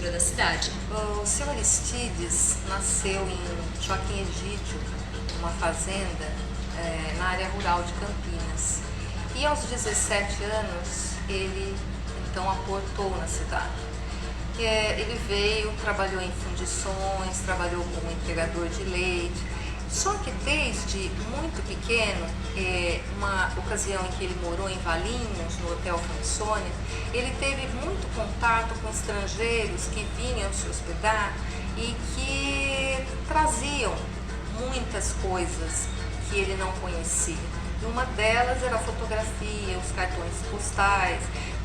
arquitetura da cidade. O seu Aristides nasceu em Joaquim Egídio, uma fazenda na área rural de Campinas. E aos 17 anos ele então aportou na cidade. Ele veio, trabalhou em fundições, trabalhou como entregador de leite. Só que desde muito pequeno, uma ocasião em que ele morou em Valinhos, no Hotel Fransônia, ele teve muito contato com estrangeiros que vinham se hospedar e que traziam muitas coisas que ele não conhecia. E uma delas era a fotografia, os cartões postais,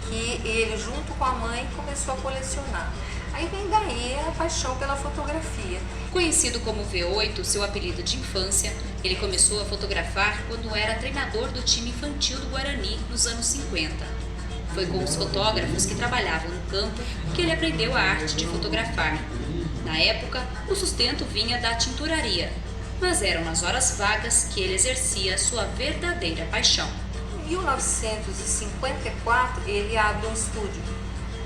que ele, junto com a mãe, começou a colecionar. Aí vem daí a paixão pela fotografia. Conhecido como V8, seu apelido de infância, ele começou a fotografar quando era treinador do time infantil do Guarani nos anos 50. Foi com os fotógrafos que trabalhavam no campo que ele aprendeu a arte de fotografar. Na época, o sustento vinha da tinturaria, mas eram nas horas vagas que ele exercia sua verdadeira paixão. Em 1954, ele abre um estúdio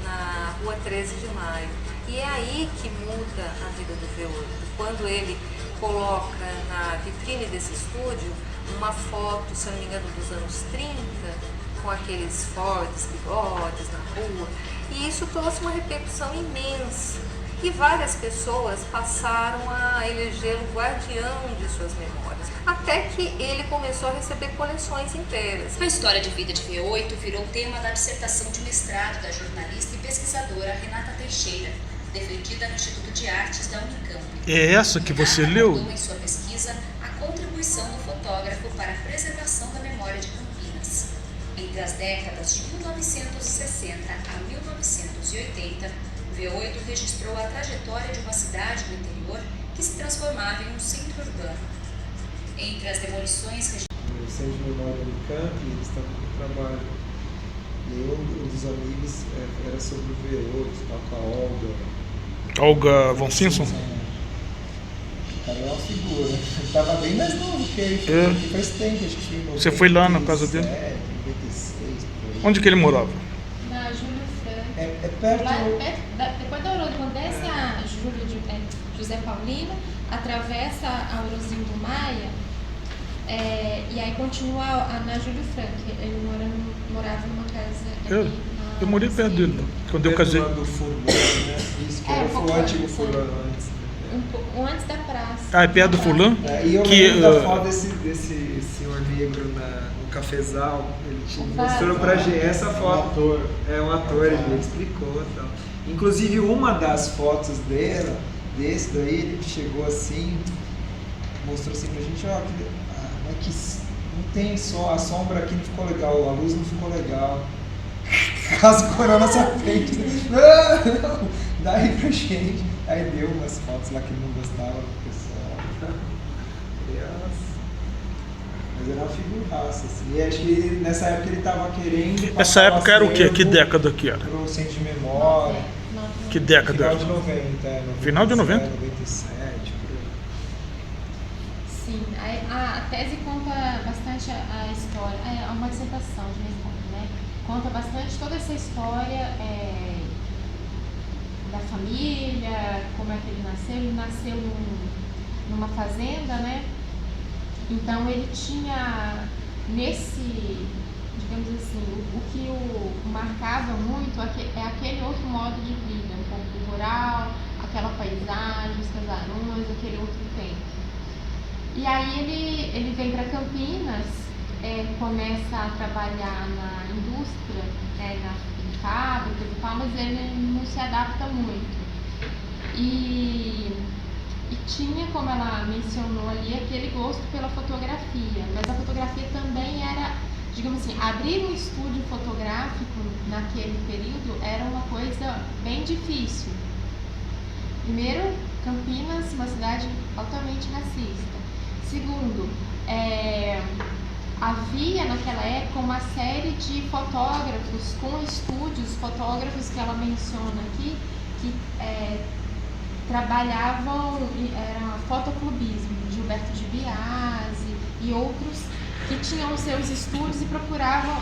na Rua 13 de Maio. E é aí que muda a vida do V8. Quando ele coloca na vitrine desse estúdio uma foto, se não me engano, dos anos 30, com aqueles fortes bigodes na rua. E isso trouxe uma repercussão imensa. E várias pessoas passaram a elegê-lo guardião de suas memórias, até que ele começou a receber coleções inteiras. A história de vida de V8 virou tema da dissertação de mestrado da jornalista e pesquisadora Renata Teixeira, defendida no Instituto de Artes da Unicamp. É essa que você leu? Em sua pesquisa a contribuição do fotógrafo para a preservação da memória de Campinas. Entre as décadas de 1960 a 1980, V8 registrou a trajetória de uma cidade do interior que se transformava em um centro urbano. Entre as demolições... O Centro de Memória do Unicamp, eles estavam com trabalho. E um dos amigos era sobre o V8, estava com a Olga von Simpson? O cara é uma figura. Ele estava bem mais novo que ele. Faz tempo, acho que Você foi lá na casa dele? 96, por aí. Onde que ele morava? Na Júlio Franco. É perto... Depois da Aurora, quando desce a José Paulino, atravessa a Aurozinho do Maia, e aí continua na Júlio Franco. Ele morava numa casa... Eu morei perto dele, quando eu casei. Do Furlan, né? Isso, que foi o antigo Furlan antes. Um pouco antes da praça. Ah, é perto do Furlan? E eu lembro da foto desse senhor negro no cafezal. Ele mostrou pra gente essa foto. É um ator, ele explicou e tal. Inclusive, uma das fotos desse daí, ele chegou assim, mostrou assim pra gente, ó, que não tem só, a sombra aqui não ficou legal, a luz não ficou legal. Caso corou na sua frente. Não, daí pra gente. Aí deu umas fotos lá que ele não gostava do pessoal. Mas era uma figuraça, assim. E acho que nessa época ele tava querendo... Essa época era o quê? Que década que era? Pro Centro de Memória. Que década? Final de 90. Final de 90? 97, por aí. Sim, a tese conta bastante a história, é uma dissertação de mestrado, né? Conta bastante toda essa história da família, como é que ele nasceu. Ele nasceu numa fazenda, né? Então ele tinha digamos assim, o que o marcava muito é aquele outro modo de vida, um pouco rural, aquela paisagem, os casarões, aquele outro tempo. E aí ele vem para Campinas, começa a trabalhar na indústria, em fábricas e tal, mas ele não se adapta muito. E tinha, como ela mencionou ali, aquele gosto pela fotografia, mas a fotografia também era, digamos assim, abrir um estúdio fotográfico naquele período era uma coisa bem difícil. Primeiro, Campinas, uma cidade altamente racista. Segundo, havia naquela época uma série de fotógrafos com estúdios, fotógrafos que ela menciona aqui, que trabalhavam, era fotoclubismo, Gilberto de Biasi e outros que tinham seus estúdios e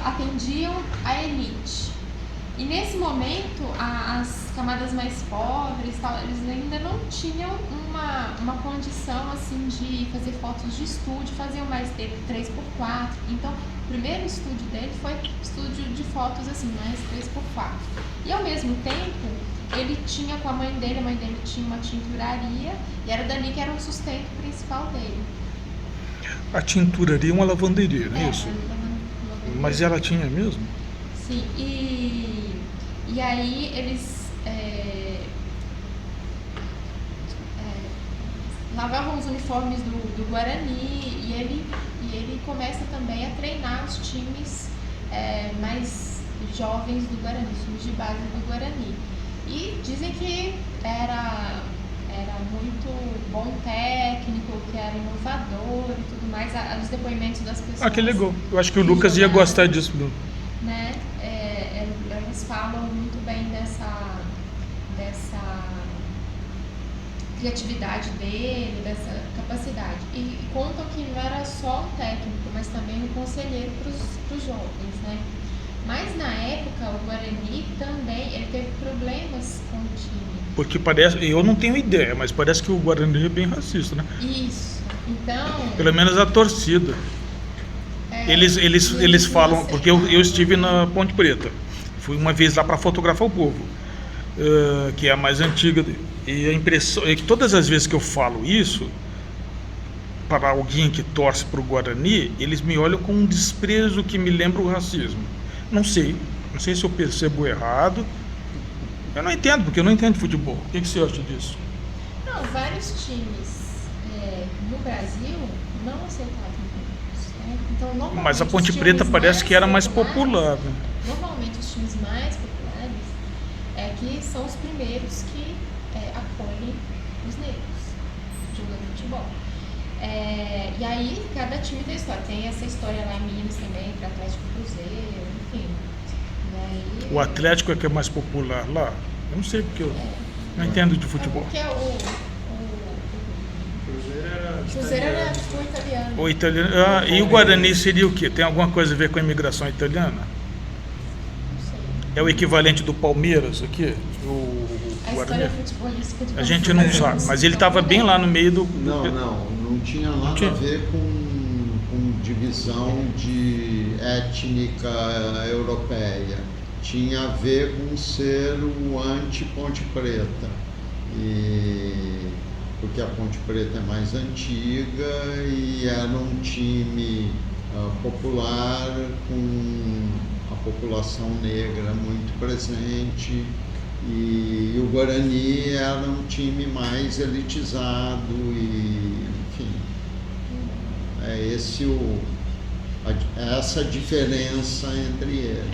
atendiam a elite. E nesse momento, as camadas mais pobres, tal, eles ainda não tinham uma condição assim de fazer fotos de estúdio, faziam mais 3x4. Então, o primeiro estúdio dele foi estúdio de fotos assim, mais 3x4. E ao mesmo tempo, ele tinha com a mãe dele tinha uma tinturaria, e era dali que era o sustento principal dele. A tinturaria é uma lavanderia, não é isso? Lavanderia. Mas ela tinha mesmo? Sim, e aí eles lavavam os uniformes do Guarani, e ele começa também a treinar os times mais jovens do Guarani, os times de base do Guarani. E dizem que era muito bom técnico, que era inovador e tudo mais, os depoimentos das pessoas. Ah, que legal. Eu acho que o Lucas ia gostar disso, Bruno. Né? Eles falam muito bem dessa criatividade dele, dessa capacidade. E contam que não era só um técnico, mas também um conselheiro para os jovens, né? Mas na época o Guarani também ele teve problemas com o time. Porque parece, eu não tenho ideia, mas parece que o Guarani é bem racista, né? Isso. Então. Pelo menos a torcida. Eles falam, porque eu estive na Ponte Preta, fui uma vez lá para fotografar o povo, que é a mais antiga, e a impressão é que todas as vezes que eu falo isso para alguém que torce para o Guarani, eles me olham com um desprezo que me lembra o racismo. Não sei se eu percebo errado, eu não entendo, porque eu não entendo de futebol. O que você acha disso? Não, vários times no Brasil não aceitavam. Então, mas a Ponte Preta parece que era mais popular. Né? Normalmente os times mais populares que são os primeiros que acolhem os negros jogando futebol. E aí cada time tem história. Tem essa história lá em Minas também, entre Atlético e Cruzeiro, enfim. Aí, o Atlético é que é mais popular lá? Eu não sei, porque eu não entendo de futebol. Porque Cruzeiro era tipo italiano. O italiano. E o Guarani seria o quê? Tem alguma coisa a ver com a imigração italiana? Não sei. É o equivalente do Palmeiras aqui? A história futebolística de a gente não sabe, mas ele estava bem lá no meio do... Não tinha nada a ver com divisão de étnica europeia. Tinha a ver com ser o anti-Ponte Preta. Porque a Ponte Preta é mais antiga e era um time popular com a população negra muito presente, e o Guarani era um time mais elitizado, e enfim, essa diferença entre eles.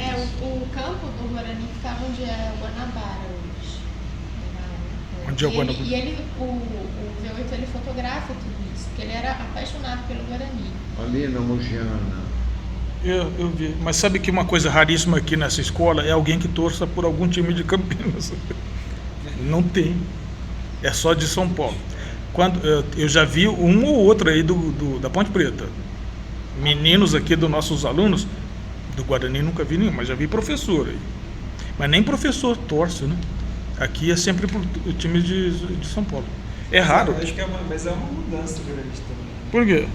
O campo do Guarani ficava onde é o Guanabara hoje. Onde é o Guanabara? O V8 ele fotografa tudo isso, porque ele era apaixonado pelo Guarani. Ali na Mogiana. Eu vi. Mas sabe que uma coisa raríssima aqui nessa escola é alguém que torça por algum time de Campinas. Não tem. É só de São Paulo. Eu já vi um ou outro aí da Ponte Preta. Meninos aqui dos nossos alunos, do Guarani nunca vi nenhum, mas já vi professor aí. Mas nem professor torce, né? Aqui é sempre pro time de São Paulo. É raro. Eu acho que mas é uma mudança grande também. Por quê?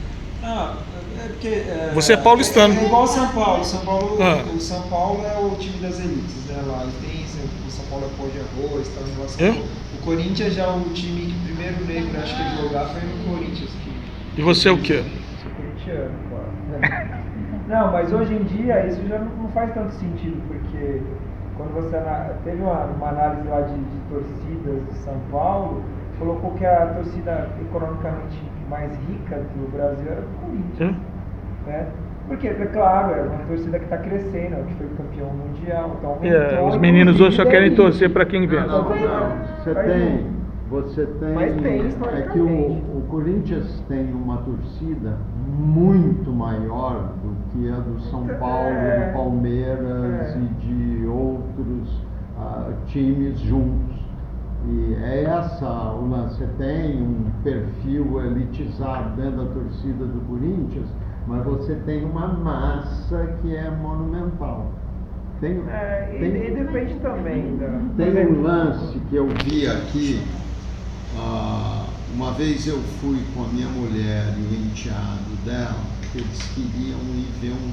É porque... Você é paulistano. É igual o São Paulo. O São Paulo é o time das elites, né? Lá tem o São Paulo é pó de arroz, tal, em relação o Corinthians já o time que primeiro negro acho que ele jogar foi no Corinthians. E você é o quê? Sou corintiano, claro. Não, mas hoje em dia isso já não faz tanto sentido, porque quando você teve uma análise lá de torcidas de São Paulo, colocou que a torcida economicamente mais rica do Brasil era do Corinthians, né? Porque, é claro, é uma torcida que está crescendo, que foi campeão mundial, então os meninos hoje só querem torcer para quem vence. Você tem mas tem é que o Corinthians tem uma torcida muito maior do que a do São Paulo, do Palmeiras e de outros times juntos. E é o lance. Você tem um perfil elitizado dentro da torcida do Corinthians, mas você tem uma massa que é monumental. E depende também Tem um lance que eu vi aqui. Uma vez eu fui com a minha mulher e o enteado dela, eles queriam ir ver um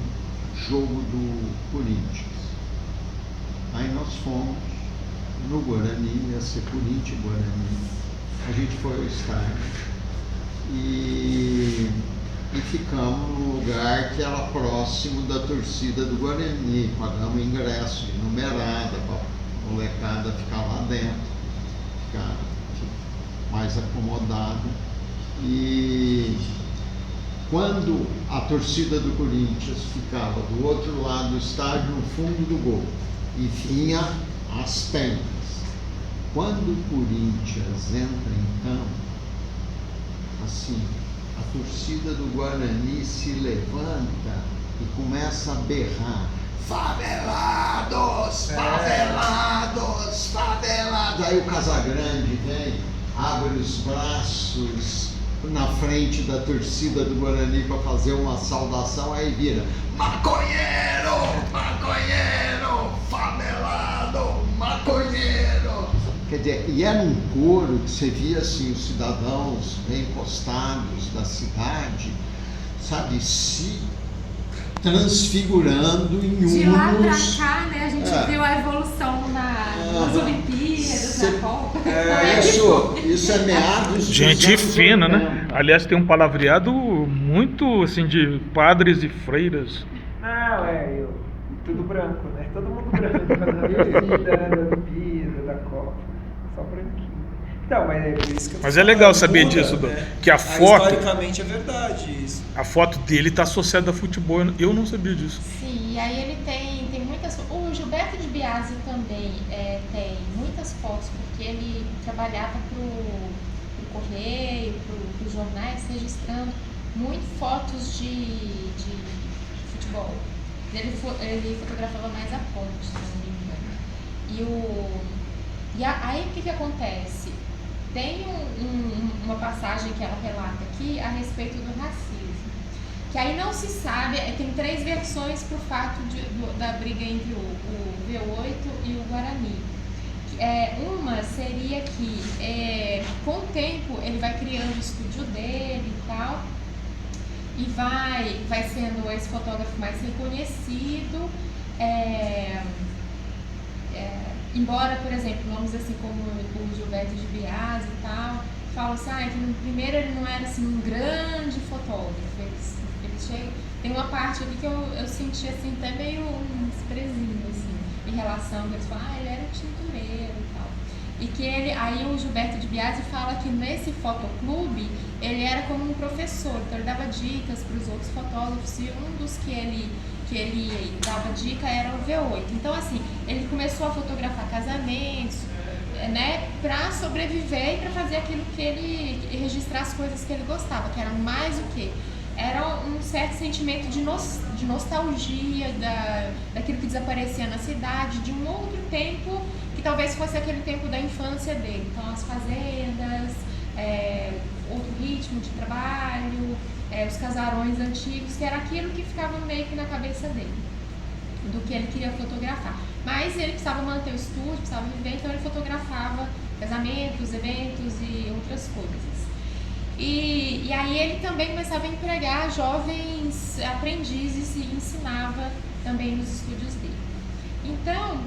jogo do Corinthians. Aí nós fomos no Guarani, ia ser Corinthians e Guarani. A gente foi ao estádio e ficamos num lugar que era próximo da torcida do Guarani. Pagamos ingresso de numerada para a molecada ficar lá dentro, ficar mais acomodado. E quando a torcida do Corinthians ficava do outro lado do estádio, no fundo do gol, e vinha as penas. Quando o Corinthians entra em campo, assim, a torcida do Guarani se levanta e começa a berrar: favelados, favelados, favelados. Aí o Casagrande vem, abre os braços na frente da torcida do Guarani para fazer uma saudação, aí vira: maconheiro, maconheiro, favelado, maconheiro. Quer dizer, e era um coro que você via assim, os cidadãos bem postados da cidade, sabe, se transfigurando em De lá pra unos... cá, né, a gente viu a evolução nas Olimpíadas, na Copa. Isso é meados dos Gente anos fina, 80. né? Aliás, tem um palavreado muito, assim, de padres e freiras. Não, tudo branco, né? Todo mundo branco, da torcida, da Olimpíada, da Copa, só branquinho. Então, mas é por isso que eu Mas é legal saber muda, disso, né? que a foto... Historicamente é verdade isso. A foto dele está associada a futebol, eu não sabia disso. Sim, e aí ele tem muitas... O Gilberto de Biasi também tem muitas fotos, porque ele trabalhava pro Correio, pros jornais, registrando muito fotos de futebol. Ele fotografava mais a ponte, se não me engano. Aí o que acontece? Tem uma passagem que ela relata aqui a respeito do racismo, que aí não se sabe, tem 3 versões pro fato da briga entre o V8 e o Guarani. Uma seria que com o tempo ele vai criando o estúdio dele e tal, e vai sendo esse fotógrafo mais reconhecido, embora, por exemplo, nomes assim como o Gilberto de Biasi e tal, falam assim, que no primeiro ele não era assim um grande fotógrafo, tem uma parte ali que eu senti assim até meio um desprezinho assim, em relação a eles falam, ele era tintureiro e tal. E que aí o Gilberto de Biasi fala que nesse fotoclube ele era como um professor, então ele dava dicas para os outros fotógrafos, e um dos que ele dava dica era o V8. Então assim, ele começou a fotografar casamentos, né, para sobreviver e para fazer aquilo que ele registrar as coisas que ele gostava, que eram mais o quê? Era um certo sentimento de nostalgia daquilo que desaparecia na cidade, de um outro tempo que talvez fosse aquele tempo da infância dele. Então as fazendas, outro ritmo de trabalho, os casarões antigos, que era aquilo que ficava meio que na cabeça dele, do que ele queria fotografar. Mas ele precisava manter o estúdio, precisava viver, então ele fotografava casamentos, eventos e outras coisas. E aí ele também começava a empregar jovens aprendizes e ensinava também nos estúdios dele. Então,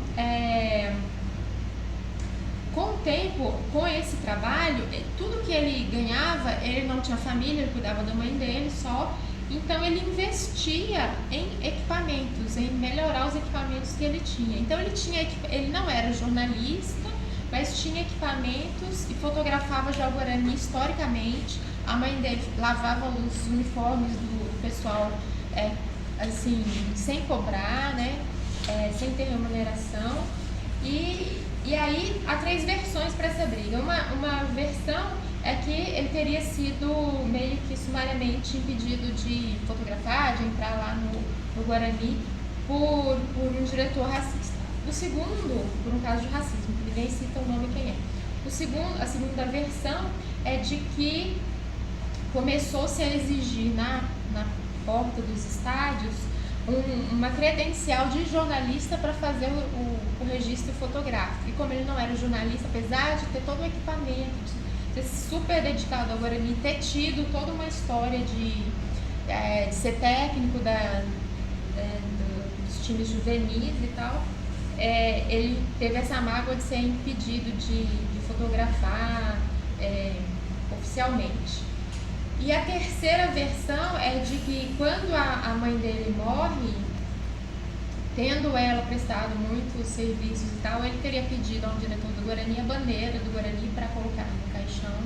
com o tempo, com esse trabalho, tudo que ele ganhava, ele não tinha família, ele cuidava da mãe dele só, então ele investia em equipamentos, em melhorar os equipamentos que ele tinha. Então ele não era jornalista, mas tinha equipamentos e fotografava já o Guarani historicamente. A mãe dele lavava os uniformes do pessoal assim, sem cobrar, né? Sem ter remuneração. E aí há 3 versões para essa briga. Uma versão é que ele teria sido meio que sumariamente impedido de fotografar, de entrar lá no Guarani por um diretor racista. O segundo, por um caso de racismo, que ninguém cita o nome quem é. A segunda versão é de que começou-se a exigir na porta dos estádios uma credencial de jornalista para fazer o registro fotográfico. E como ele não era jornalista, apesar de ter todo o equipamento, de ser super dedicado ao Guarani, ter tido toda uma história de ser técnico dos times juvenis e tal, ele teve essa mágoa de ser impedido de fotografar oficialmente. E a terceira versão é de que quando a mãe dele morre, tendo ela prestado muitos serviços e tal, ele teria pedido ao diretor do Guarani a bandeira do Guarani para colocar no caixão,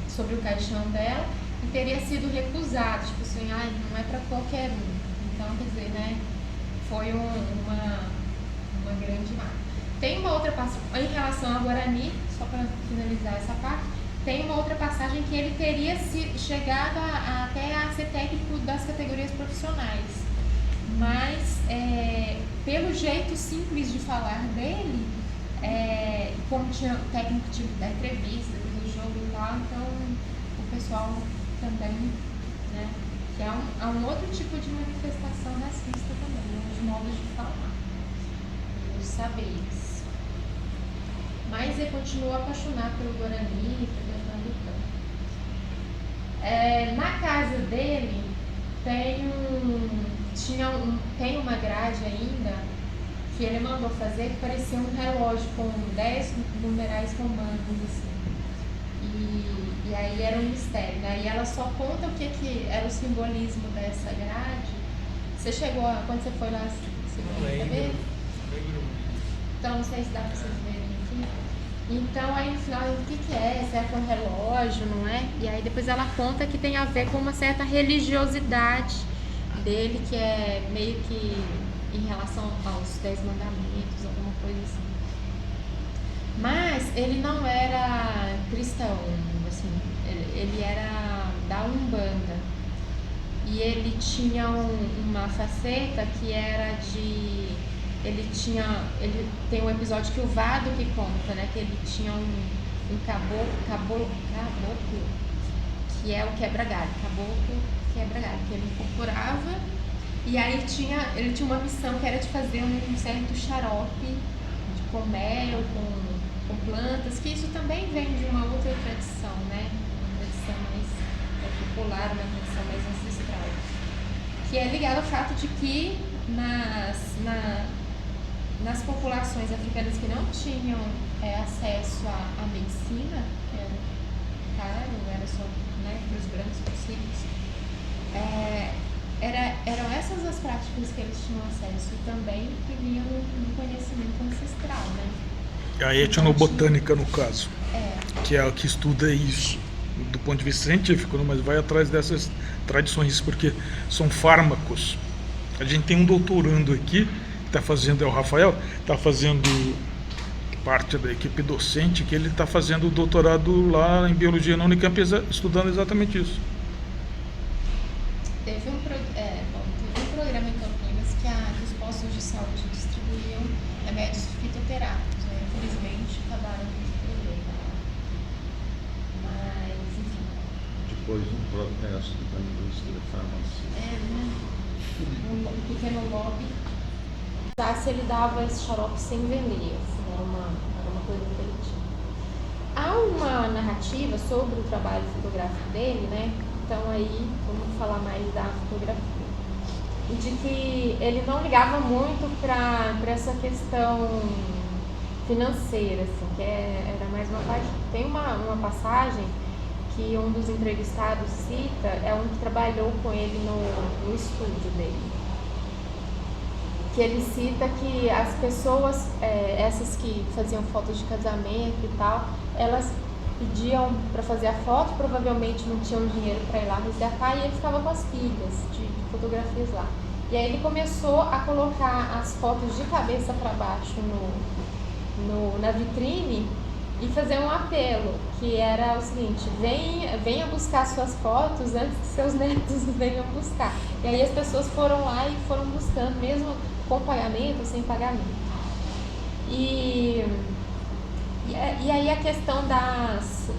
sobre o caixão dela, e teria sido recusado, tipo assim, não é para qualquer um. Então, quer dizer, né, foi uma grande marca. Tem uma outra passagem, em relação ao Guarani, só para finalizar essa parte, tem uma outra passagem que ele teria chegado até a ser técnico das categorias profissionais. Mas, pelo jeito simples de falar dele, como tinha o técnico da entrevista, do jogo e tal, então o pessoal também, né, que é um outro tipo de manifestação racista também, os modos de falar, os saberes. Mas ele continua apaixonado pelo Guarani, pelo Pernambucano. Na casa dele tem uma grade ainda que ele mandou fazer que parecia um relógio com 10 numerais romanos, assim. E aí era um mistério, né? E ela só conta o que era o simbolismo dessa grade. Você chegou quando você foi lá, você lembra? Então não sei se dá pra vocês verem aqui. Então aí no final, o que é? Será que é um relógio, não é? E aí depois ela conta que tem a ver com uma certa religiosidade dele, que é meio que em relação aos 10 mandamentos, alguma coisa assim. Mas ele não era cristão, assim, ele era da Umbanda. E ele tinha uma faceta que era de... Ele tem um episódio que o Vado que conta, né? Que ele tinha um caboclo, que é o quebra-galho. Caboclo, quebra-galho, que ele incorporava. E aí ele tinha uma missão que era de fazer um certo xarope com mel, com plantas, que isso também vem de uma outra tradição, né? Uma tradição mais popular, uma tradição mais ancestral. Que é ligado ao fato de que nas populações africanas que não tinham acesso à medicina, que era caro, era só, né, para os brancos possíveis, eram essas as práticas que eles tinham acesso, e também que vinham do conhecimento ancestral, né? A etnobotânica, no caso, que é a que estuda isso do ponto de vista científico, mas vai atrás dessas tradições, porque são fármacos. A gente tem um doutorando aqui, que está fazendo, é o Rafael, está fazendo parte da equipe docente, que ele está fazendo o doutorado lá em biologia na Unicamp, estudando exatamente isso. Teve um programa em Campinas que os postos de saúde distribuíam remédios fitoterápicos, né? Infelizmente acabaram com esse problema. Mas, enfim. Depois um protesto da indústria farmacêutica. Um pequeno lobby. Se ele dava esse xarope sem vender, assim, era uma coisa que ele tinha. Há uma narrativa sobre o trabalho fotográfico dele, né? Então aí vamos falar mais da fotografia. E de que ele não ligava muito para essa questão financeira, assim, que era mais uma parte. Tem uma passagem que um dos entrevistados cita, é um que trabalhou com ele no estúdio dele. Que ele cita que as pessoas, essas que faziam fotos de casamento e tal, elas pediam para fazer a foto, provavelmente não tinham dinheiro para ir lá resgatar, e ele ficava com as pilhas de fotografias lá. E aí ele começou a colocar as fotos de cabeça para baixo na vitrine e fazer um apelo, que era o seguinte: venha buscar suas fotos antes que seus netos venham buscar. E aí as pessoas foram lá e foram buscando, mesmo com pagamento ou sem pagamento. E aí a questão das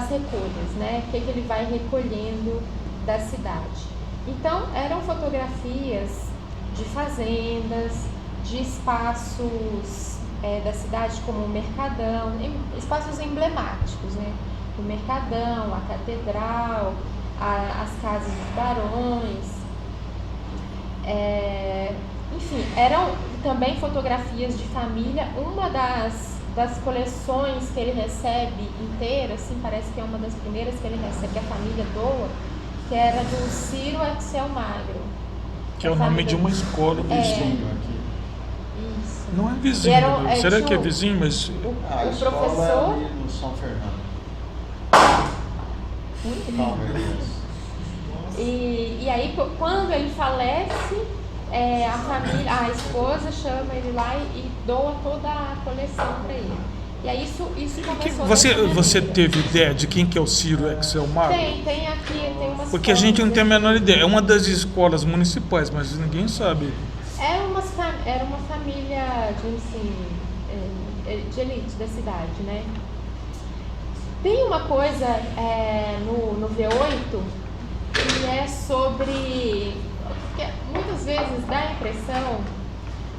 recolhas, né? O que ele vai recolhendo da cidade. Então, eram fotografias de fazendas, de espaços da cidade como o Mercadão, espaços emblemáticos, né? O Mercadão, a Catedral, as casas dos barões, enfim, eram também fotografias de família. Uma das coleções que ele recebe inteira, assim, parece que é uma das primeiras que ele recebe, que a família doa, que era do Ciro Excel Magro. Que é o nome de uma escola vizinho aqui. Isso. Não é vizinho, será que é vizinho? Mas A o escola professor... é ali no São Fernando. E aí, quando ele falece, a família, a esposa chama ele lá e doa toda a coleção para ele. E aí isso começou... Você teve ideia de quem que é o Ciro Excel Magro? Tem aqui, tem umas Porque a gente não fotos tem a menor aqui. ideia. É uma das escolas municipais, mas ninguém sabe. Era uma família de elite da cidade, né? Tem uma coisa no V8 que é sobre... que muitas vezes dá a impressão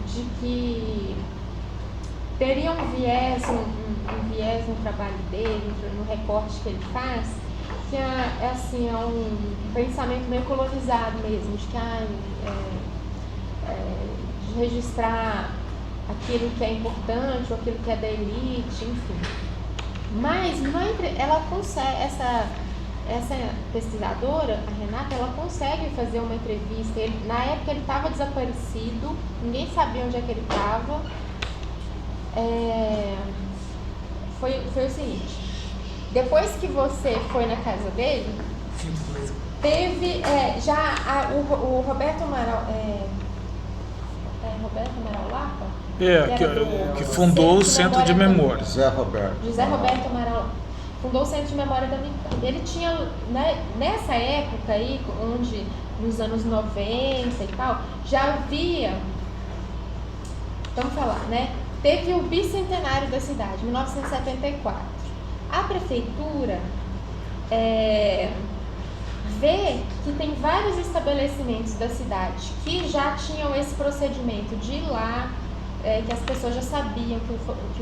de que teria um viés no trabalho dele, no recorte que ele faz, que é um pensamento meio colonizado mesmo, de que de registrar aquilo que é importante ou aquilo que é da elite, enfim. Mas ela consegue, essa pesquisadora, a Renata, ela consegue fazer uma entrevista. Na época ele estava desaparecido, ninguém sabia onde é que ele estava. Foi o seguinte: depois que você foi na casa dele, teve o Roberto Amaral, Roberto Amaral Lapa, que fundou o Centro de Memória. José Roberto Amaral fundou o Centro de Memória da Unicamp. Ele tinha, né, nessa época aí, onde nos anos 90 e tal, já havia, vamos falar, né? Teve o bicentenário da cidade, 1974. A prefeitura vê que tem vários estabelecimentos da cidade que já tinham esse procedimento de ir lá, que as pessoas já sabiam que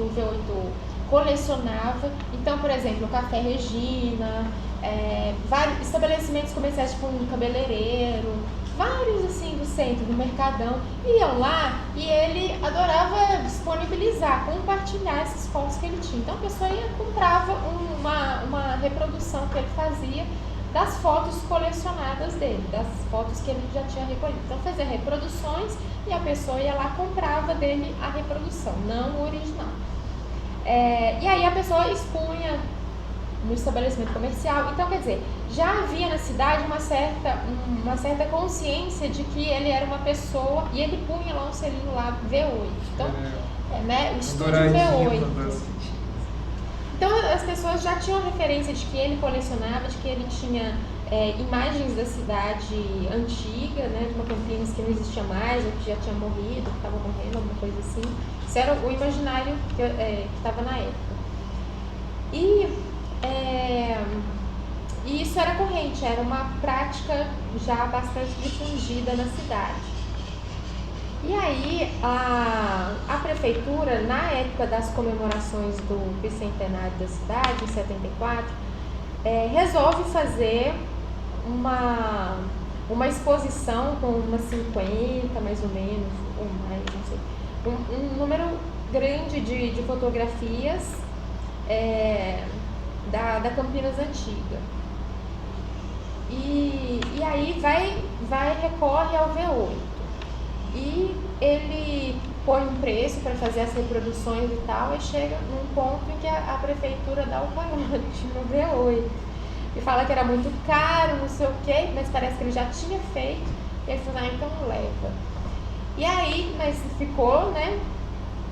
o V8 colecionava. Então, por exemplo, o Café Regina, vários estabelecimentos comerciais, tipo um cabeleireiro, vários assim do centro, do Mercadão, iam lá e ele adorava disponibilizar, compartilhar essas fotos que ele tinha. Então a pessoa comprava uma reprodução que ele fazia das fotos colecionadas dele, das fotos que ele já tinha recolhido. Então fazia reproduções e a pessoa ia lá, comprava dele a reprodução, não o original. E aí a pessoa expunha no estabelecimento comercial. Então, quer dizer, já havia na cidade uma certa consciência de que ele era uma pessoa, e ele punha lá um selinho lá, V8. Então, né, o estúdio V8. Então, as pessoas já tinham referência de que ele colecionava, de que ele tinha imagens da cidade antiga, né, de uma Campinas que não existia mais, ou que já tinha morrido, que estava morrendo, alguma coisa assim. Isso era o imaginário que estava na época. E isso era corrente, era uma prática já bastante difundida na cidade. E aí, a prefeitura, na época das comemorações do bicentenário da cidade, em 74, resolve fazer uma exposição com umas 50, mais ou menos, ou mais, não sei, um número grande de fotografias da Campinas antiga. E aí recorre ao V8. E ele põe um preço para fazer as reproduções e tal, e chega num ponto em que a prefeitura dá o calote no V8. E fala que era muito caro, não sei o quê, mas parece que ele já tinha feito, e ele falou, então leva. E aí, mas ficou, né?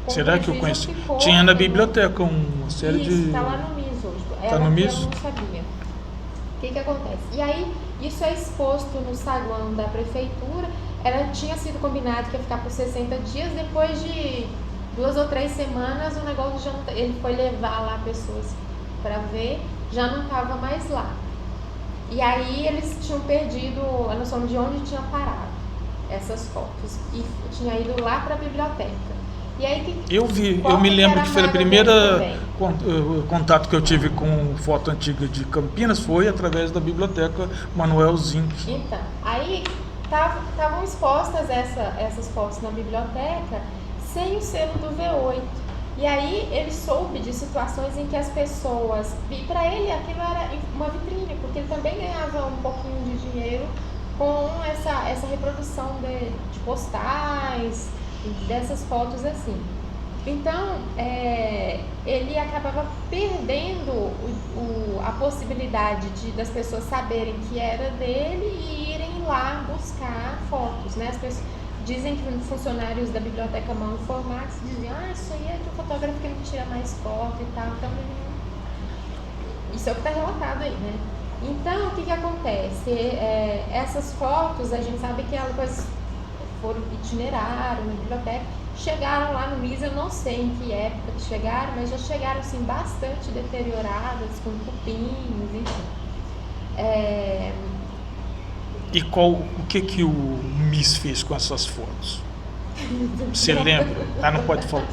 Será que eu conheci? Tinha na biblioteca uma série de... Isso, tá lá no MIS hoje. Tá no MIS? Eu não sabia. O que acontece? E aí, isso é exposto no saguão da prefeitura. Tinha sido combinado que ia ficar por 60 dias. Depois de 2 ou 3 semanas, o negócio já não... Ele foi levar lá pessoas para ver, já não estava mais lá. E aí, eles tinham perdido a noção de onde tinha parado. essas fotos e tinha ido lá para a biblioteca. E aí, Eu vi, qual eu me que lembro era que foi a a mágoa primeira dele também? contato que eu tive com foto antiga de Campinas foi através da biblioteca Manuel Zinck. Então, aí estavam expostas essas fotos na biblioteca sem o selo do V8. E aí ele soube de situações em que as pessoas... E para ele aquilo era uma vitrine, porque ele também ganhava um pouquinho de dinheiro com essa reprodução de postais, dessas fotos assim. Então, ele acabava perdendo a possibilidade das pessoas saberem que era dele e irem lá buscar fotos, né? As pessoas dizem que funcionários da biblioteca Mão Formax diziam, isso aí é de um fotógrafo que não tira mais foto e tal. Então, isso é o que está relatado aí, né? Então, o que acontece? Essas fotos, a gente sabe que elas foram itineraram na biblioteca, chegaram lá no MIS, eu não sei em que época que chegaram, mas já chegaram assim bastante deterioradas, com cupinhos, enfim. E o que o MIS fez com essas fotos? Você lembra? Ah, não pode falar.